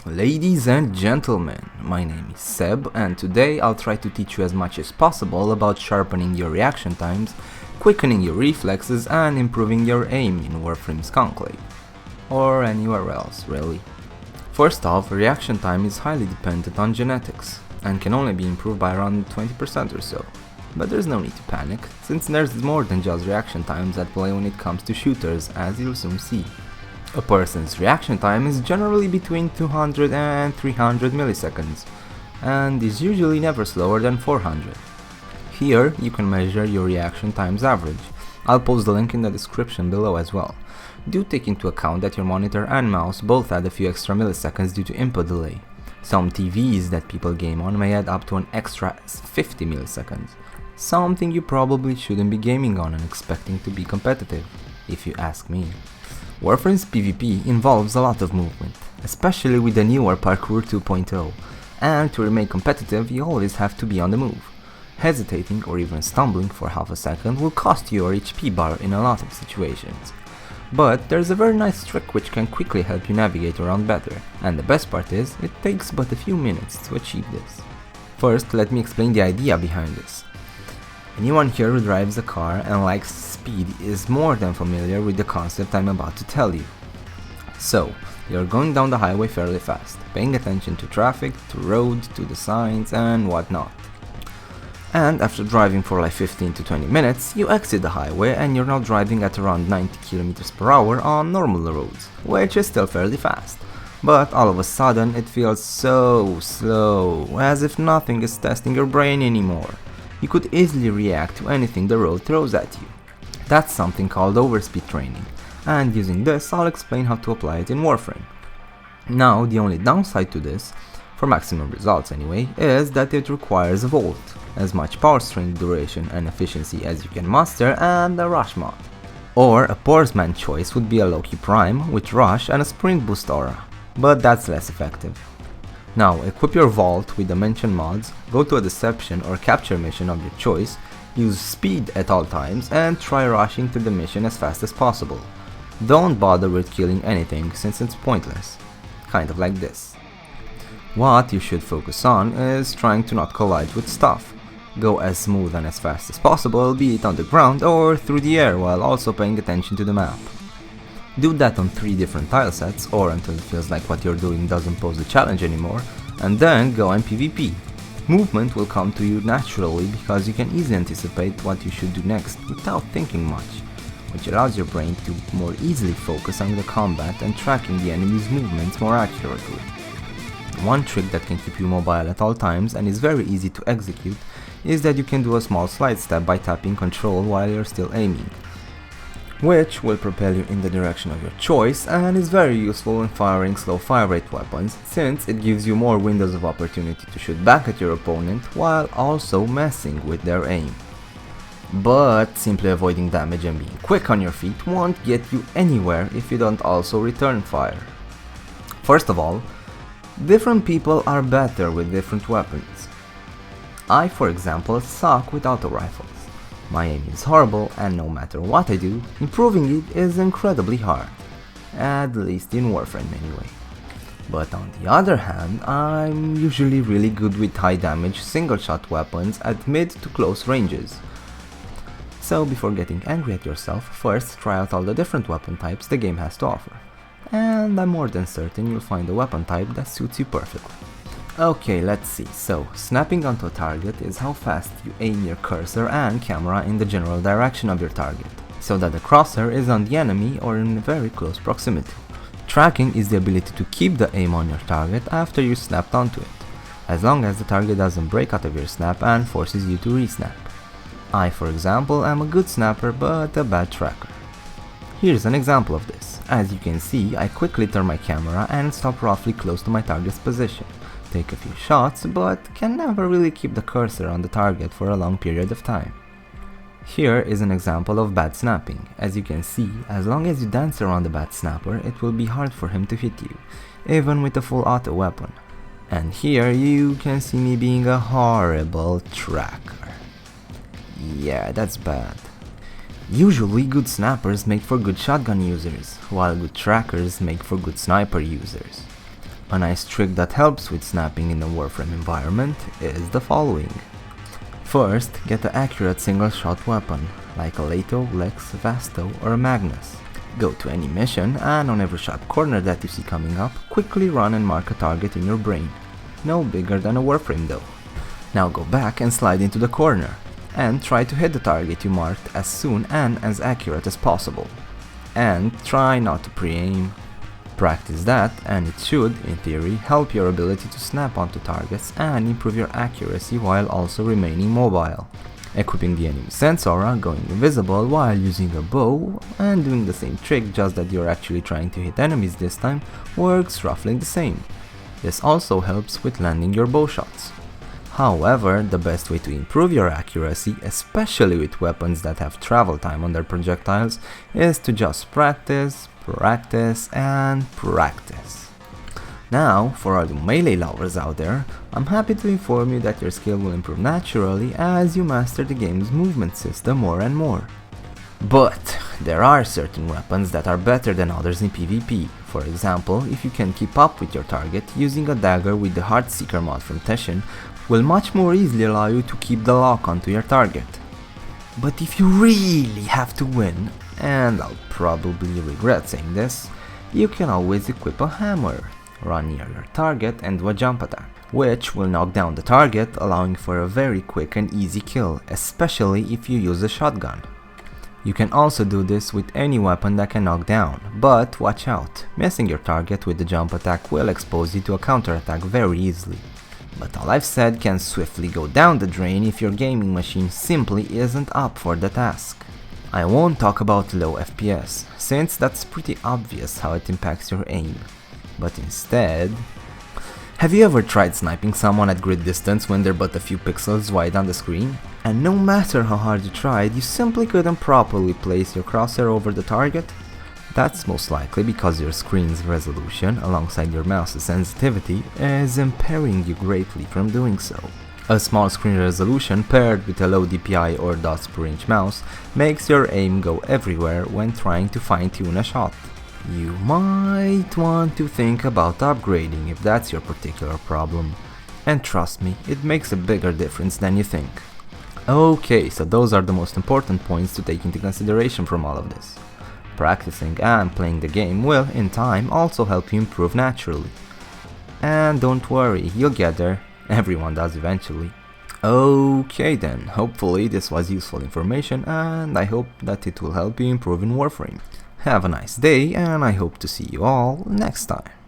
Ladies and gentlemen, my name is Seb, and today I'll try to teach you as much as possible about sharpening your reaction times, quickening your reflexes, and improving your aim in Warframe's Conclave. Or anywhere else, really. First off, reaction time is highly dependent on genetics, and can only be improved by around 20% or so. But there's no need to panic, since there's more than just reaction times at play when it comes to shooters, as you'll soon see. A person's reaction time is generally between 200 and 300 milliseconds, and is usually never slower than 400. Here, you can measure your reaction times average. I'll post the link in the description below as well. Do take into account that your monitor and mouse both add a few extra milliseconds due to input delay. Some TVs that people game on may add up to an extra 50 milliseconds, something you probably shouldn't be gaming on and expecting to be competitive, if you ask me. Warframe's PvP involves a lot of movement, especially with the newer Parkour 2.0, and to remain competitive you always have to be on the move. Hesitating or even stumbling for half a second will cost you your HP bar in a lot of situations. But there's a very nice trick which can quickly help you navigate around better, and the best part is, it takes but a few minutes to achieve this. First, let me explain the idea behind this. Anyone here who drives a car and likes speed is more than familiar with the concept I'm about to tell you. So, you're going down the highway fairly fast, paying attention to traffic, to roads, to the signs and whatnot. And after driving for like 15 to 20 minutes, you exit the highway and you're now driving at around 90 km per hour on normal roads, which is still fairly fast. But all of a sudden it feels so slow, as if nothing is testing your brain anymore. You could easily react to anything the road throws at you. That's something called overspeed training, and using this I'll explain how to apply it in Warframe. Now, the only downside to this, for maximum results anyway, is that it requires a Volt, as much power strength, duration and efficiency as you can muster, and a Rush mod. Or a Porsman choice would be a Loki Prime with Rush and a Sprint Boost aura, but that's less effective. Now, equip your Vault with the mentioned mods, go to a deception or capture mission of your choice, use speed at all times and try rushing to the mission as fast as possible. Don't bother with killing anything since it's pointless. Kind of like this. What you should focus on is trying to not collide with stuff. Go as smooth and as fast as possible, be it on the ground or through the air, while also paying attention to the map. Do that on 3 different tile sets, or until it feels like what you're doing doesn't pose a challenge anymore, and then go and PvP. Movement will come to you naturally because you can easily anticipate what you should do next without thinking much, which allows your brain to more easily focus on the combat and tracking the enemy's movements more accurately. One trick that can keep you mobile at all times and is very easy to execute is that you can do a small slide step by tapping Ctrl while you're still aiming, which will propel you in the direction of your choice and is very useful when firing slow fire rate weapons, since it gives you more windows of opportunity to shoot back at your opponent while also messing with their aim. But simply avoiding damage and being quick on your feet won't get you anywhere if you don't also return fire. First of all, different people are better with different weapons. I, for example, suck with auto rifles. My aim is horrible, and no matter what I do, improving it is incredibly hard. At least in Warframe anyway. But on the other hand, I'm usually really good with high damage single shot weapons at mid to close ranges. So before getting angry at yourself, first try out all the different weapon types the game has to offer. And I'm more than certain you'll find a weapon type that suits you perfectly. Okay, let's see. So, snapping onto a target is how fast you aim your cursor and camera in the general direction of your target, so that the crosshair is on the enemy or in very close proximity. Tracking is the ability to keep the aim on your target after you snapped onto it, as long as the target doesn't break out of your snap and forces you to re-snap. I, for example, am a good snapper but a bad tracker. Here's an example of this. As you can see, I quickly turn my camera and stop roughly close to my target's position. Take a few shots, but can never really keep the cursor on the target for a long period of time. Here is an example of bad snapping. As you can see, as long as you dance around the bad snapper, it will be hard for him to hit you, even with a full auto weapon. And here you can see me being a horrible tracker. Yeah, that's bad. Usually good snappers make for good shotgun users, while good trackers make for good sniper users. A nice trick that helps with snapping in the Warframe environment is the following. First, get an accurate single-shot weapon, like a Leto, Lex, Vasto or a Magnus. Go to any mission, and on every sharp corner that you see coming up, quickly run and mark a target in your brain. No bigger than a Warframe though. Now go back and slide into the corner, and try to hit the target you marked as soon and as accurate as possible. And try not to pre-aim. Practice that, and it should, in theory, help your ability to snap onto targets and improve your accuracy while also remaining mobile. Equipping the enemy sense aura, going invisible while using a bow, and doing the same trick just that you're actually trying to hit enemies this time, works roughly the same. This also helps with landing your bow shots. However, the best way to improve your accuracy, especially with weapons that have travel time on their projectiles, is to just practice, and practice. Now, for all you melee lovers out there, I'm happy to inform you that your skill will improve naturally as you master the game's movement system more and more. But there are certain weapons that are better than others in PvP. For example, if you can keep up with your target, using a dagger with the Heartseeker mod from Teshin will much more easily allow you to keep the lock onto your target. But if you really have to win, and I'll probably regret saying this, you can always equip a hammer, run near your target and do a jump attack, which will knock down the target, allowing for a very quick and easy kill, especially if you use a shotgun. You can also do this with any weapon that can knock down, but watch out, missing your target with the jump attack will expose you to a counterattack very easily. But all I've said can swiftly go down the drain if your gaming machine simply isn't up for the task. I won't talk about low FPS, since that's pretty obvious how it impacts your aim. But instead... Have you ever tried sniping someone at grid distance when they're but a few pixels wide on the screen? And no matter how hard you tried, you simply couldn't properly place your crosshair over the target? That's most likely because your screen's resolution, alongside your mouse's sensitivity, is impairing you greatly from doing so. A small screen resolution paired with a low DPI or dots per inch mouse makes your aim go everywhere when trying to fine-tune a shot. You might want to think about upgrading if that's your particular problem. And trust me, it makes a bigger difference than you think. Okay, so those are the most important points to take into consideration from all of this. Practicing and playing the game will, in time, also help you improve naturally. And don't worry, you'll get there. Everyone does eventually. Okay then, hopefully this was useful information and I hope that it will help you improve in Warframe. Have a nice day and I hope to see you all next time.